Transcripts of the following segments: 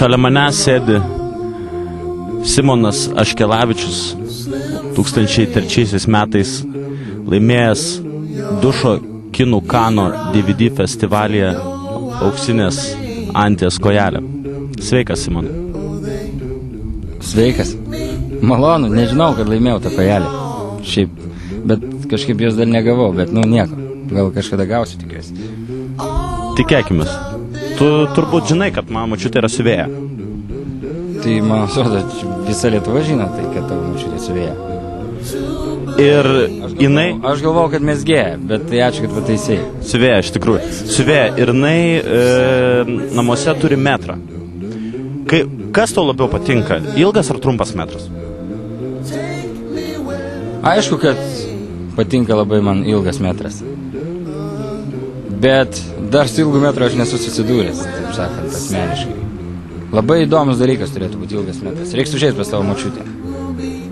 Šalia manęs sėdi Simonas Aškelavičius, 2003 metais laimėjęs Dušo kinų Kano DVD festivalyje auksinės anties kojelę. Sveikas, Simonai. Sveikas. Malonu, nežinau, kad laimėjau tą kojelę. Šiaip, bet kažkaip jos dar negavau, bet nieko. Gal kažkada gausiu, tikiuosi. Tikėkimės. Tu turbūt žinai, kad mano močiutė yra siuvėja. Tai, man atrodo, visa Lietuva žino, tai kad tavo močiutė siuvėja. Ir jinai... Aš galvojau, kad mezgėja, bet tai ačiū, kad pataisėjai. Siuvėja, iš tikrųjų. Siuvėja. Ir jinai namuose turi metrą. Kas tau labiau patinka? Ilgas ar trumpas metras? Aišku, kad patinka labai man ilgas metras. Bet dar su ilgu metru aš nesu susidūręs, taip sakant, asmeniškai. Labai įdomus dalykas turėtų būti ilgas metras. Reiks užėjti pas tavo močiutę.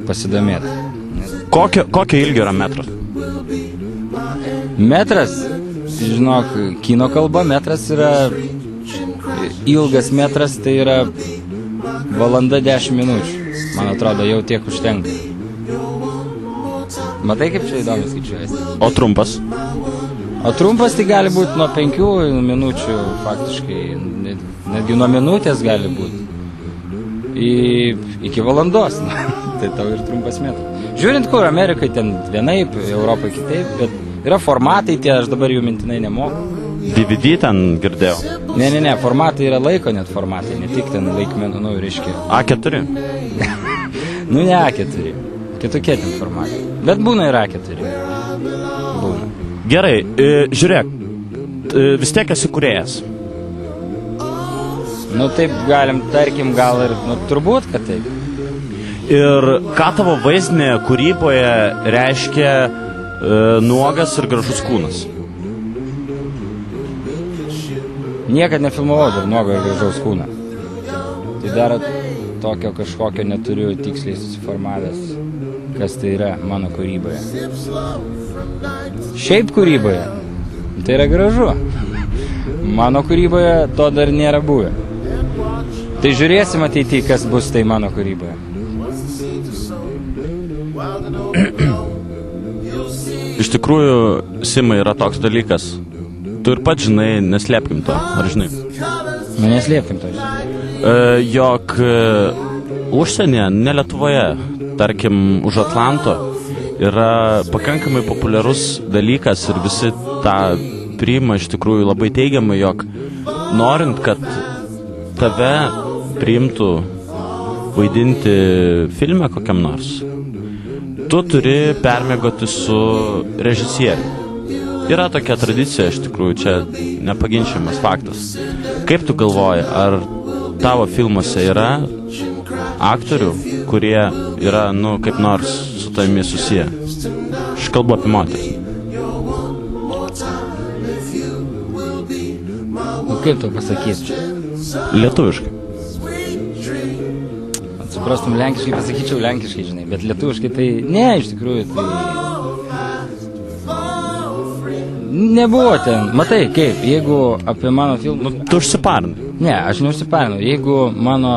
Pasidomėti. Kokio ilgio yra metras? Metras, žinok, kino kalba metras yra... Ilgas metras tai yra valanda 10 minučių. Man atrodo, jau tiek užtenka. Matai, kaip čia įdomu skaičiuojasi. O trumpas? O trumpas tai gali būti nuo 5 minučių, faktiškai, netgi nuo minutės gali būti. Iki valandos. Tai tau ir trumpas metras. Žiūrint kur, Amerikai ten vienaip, Europai kitaip, bet yra formatai tie, aš dabar jų mintinai nemoku. DVD ten girdėjau. Ne, formatai yra laiko net formatai, ne tik ten laikmenų, reiškia. A4? Ne A4. Kitokie ten formatai. Bet būna ir A4. Būna. Gerai, žiūrėk, vis tiek esi kūrėjas. Taip galim, tarkim, gal ir, turbūt, kad taip. Ir ką tavo vaizdinėje kūryboje reiškia nuogas ir gražus kūnas? Niekad nefilmavau dar nuogo ir gražaus kūną. Tai dar tokio kažkokio neturiu tiksliai susiformavęs, kas tai yra mano kūryboje. Šiaip kūryboje tai yra gražu. Mano kūryboje to dar nėra buvę. Tai žiūrėsim ateityje, kas bus tai mano kūryboje. Iš tikrųjų, Simai, yra toks dalykas. Tu ir pats žinai, neslėpkim to, ar žinai? Neslėpkim to. Jog užsienyje, ne Lietuvoje, tarkim, už Atlanto, yra pakankamai populiarus dalykas ir visi tą priima iš tikrųjų labai teigiamai, jog norint, kad tave priimtų vaidinti filme kokiam nors, tu turi permiegoti su režisieriumi. Yra tokia tradicija, iš tikrųjų, čia nepaginčiamas faktas. Kaip tu galvoji, ar tavo filmuose yra aktorių, kurie yra, kaip nors su tavimi susiję? Aš kalbu apie moteris. Kaip tu pasakysi? Lietuviškai. Suprastum lenkiškai, pasakyčiau lenkiškai, žinai, bet lietuviškai tai, ne, iš tikrųjų, tai... Nebuvo ten. Matai, kaip, jeigu apie mano filmą... Tu užsiparinai? Ne, aš neužsiparinau. Jeigu mano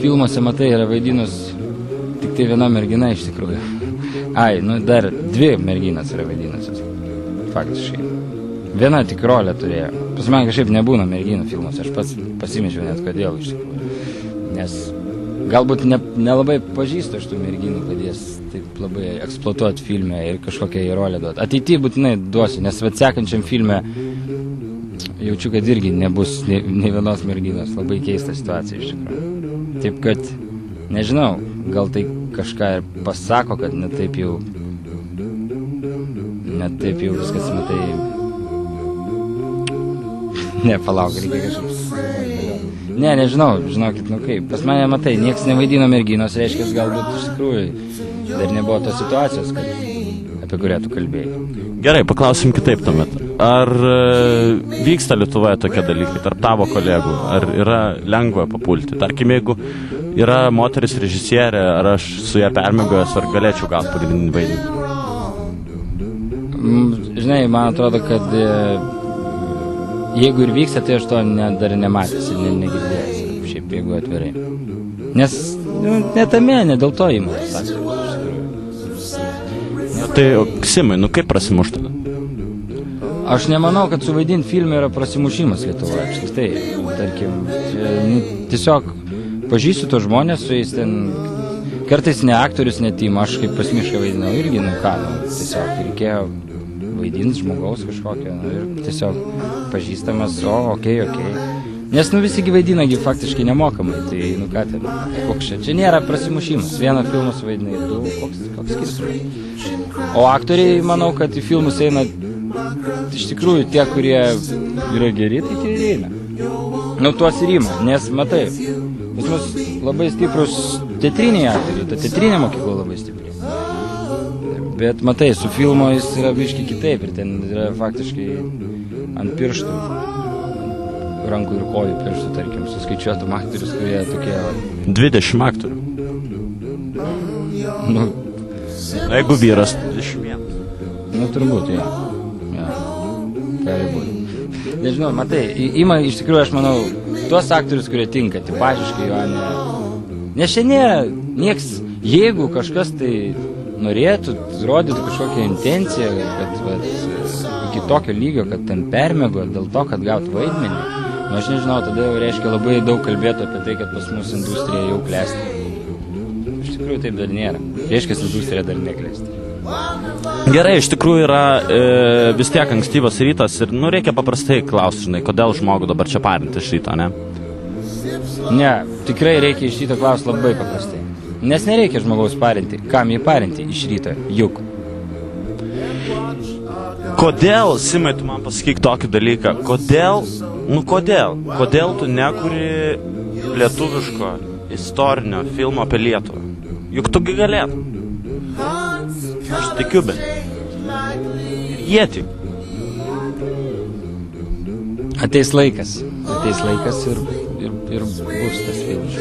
filmuose, matai, yra vaidinus tik tai viena mergina iš tikrųjų. Dar 2 merginas yra vaidinusios. Faktiškai. Viena tik rolę turėjo. Pas man kažkaip nebūna merginų filmuose. Aš pats pasimečiau net kodėl iš tikrųjų. Nes galbūt nelabai pažįstu iš tų merginų, kad jas taip labai eksploatuot filme ir kažkokią į rolę duot. Ateityje būtinai duosiu, nes sekančiam filme jaučiu, kad irgi nebus nei vienos merginos. Labai keista situacija iš tikrųjų. Taip kad, nežinau, gal tai kažką ir pasako, kad netaip jau viskas, matai... Palauk, reikia kažkaip... Ne, nežinau, žinokit, kaip. Pas mane, matai, nieks nevaidino merginos, reiškia, galbūt iš tikrųjų dar nebuvo tos situacijos, apie kurią tu kalbėjai. Gerai, paklausim kitaip tuomet. Ar vyksta Lietuvoje tokie dalykai tarp tavo kolegų? Ar yra lengva papulti? Tarkim, jeigu yra moteris režisierė, ar aš su ją permiegojęs, ar galėčiau gauti pagrindinį vaidmenį? Žinai, man atrodo, kad jeigu ir vyksta, tai aš to dar nematęs ir negirdėjęs. Šiaip taip, jeigu atvirai. Nes, netame, ne dėl to įmonės aktorius. Tai, Simai, kaip prasimušta? Aš nemanau, kad suvaidinti filmą yra prasimušimas Lietuvoje, apskritai. Tarkim, tiesiog pažįstu tos žmonės, su jais ten, kartais ne aktorius, ne tim, aš kaip pas Mišką vaidinau irgi, tiesiog reikėjo vaidinti žmogaus kažkokio, ir tiesiog pažįstamas, okei. Nes, visi vaidinagi faktiškai nemokamai, tai, ką ten, koks čia nėra prasimušimas, vieną filmą suvaidinai, koks skirtumas. O aktoriai, manau, kad į filmus eina, iš tikrųjų, tie, kurie yra geri, tai tie ir eina. Tuos ir ima, nes, matai, pas mus labai stiprus teatriniai aktoriai, ta teatrinė mokykla labai stipri. Bet, matai, su filmo jis yra biški kitaip ir ten yra faktiškai ant pirštų, rankų ir kojų pirštų, tarkim, suskaičiuotum aktorius, kurie tokie... 20 aktorių. Jeigu vyras 21. Turbūt, ja. Gali būti. Nežinau, matai, ima iš tikrųjų, aš manau, tuos aktorius, kurie tinka, tipažiškai, jo ne... Nes čia nėra nieks, jeigu kažkas tai norėtų, rodytų kažkokią intenciją, kad iki tokio lygio, kad ten permego dėl to, kad gautų vaidmenį, aš nežinau, tada jau reiškia labai daug kalbėtų apie tai, kad pas mus industrija jau klesti. Iš tikrųjų taip dar nėra. Reiškia, industrija dar neklesti. Gerai, iš tikrųjų yra vis tiek ankstyvas rytas ir reikia paprastai klausti, žinai, kodėl žmogų dabar čia parinti iš ryto, ne? Ne, tikrai reikia iš ryto klausti labai paprastai. Nes nereikia žmogaus parinti. Kam jį parinti iš ryto? Juk. Kodėl, Simai, tu man pasakyk tokį dalyką? Kodėl tu nekuri lietuviško istorinio filmo apie Lietuvą? Juk tu galėtum. Aš tikiu, bet jie tik. Ateis laikas ir bus tas filmas.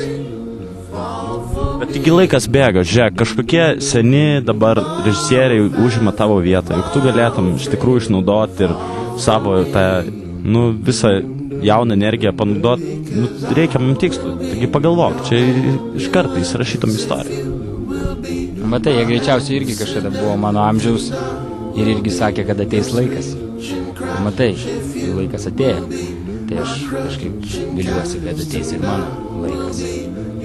Bet taigi laikas bėga, žiūrėk, kažkokie seni dabar režisieriai užima tavo vietą, juk tu galėtum iš tikrųjų išnaudoti ir savo tą, visą jauną energiją panaudoti, reikiamam tikslui. Taigi pagalvok, čia iš karto įsirašytum istoriją. Matai, jie greičiausiai irgi kažkada buvo mano amžiaus ir irgi sakė, kad ateis laikas. Matai, laikas atėjo. Tai aš kažkaip viliuosi, kad ateis ir mano laikas.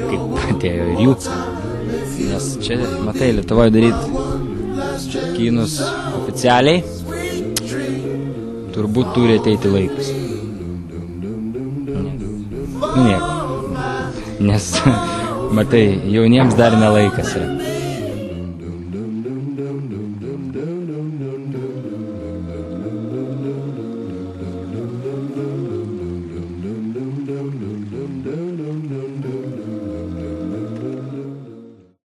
Kaip atėjo ir jų. Nes čia, matai, Lietuvoje daryti kinus oficialiai, turbūt turi ateiti laikas. Nieko. Nes, matai, jauniems dar nelaikas yra.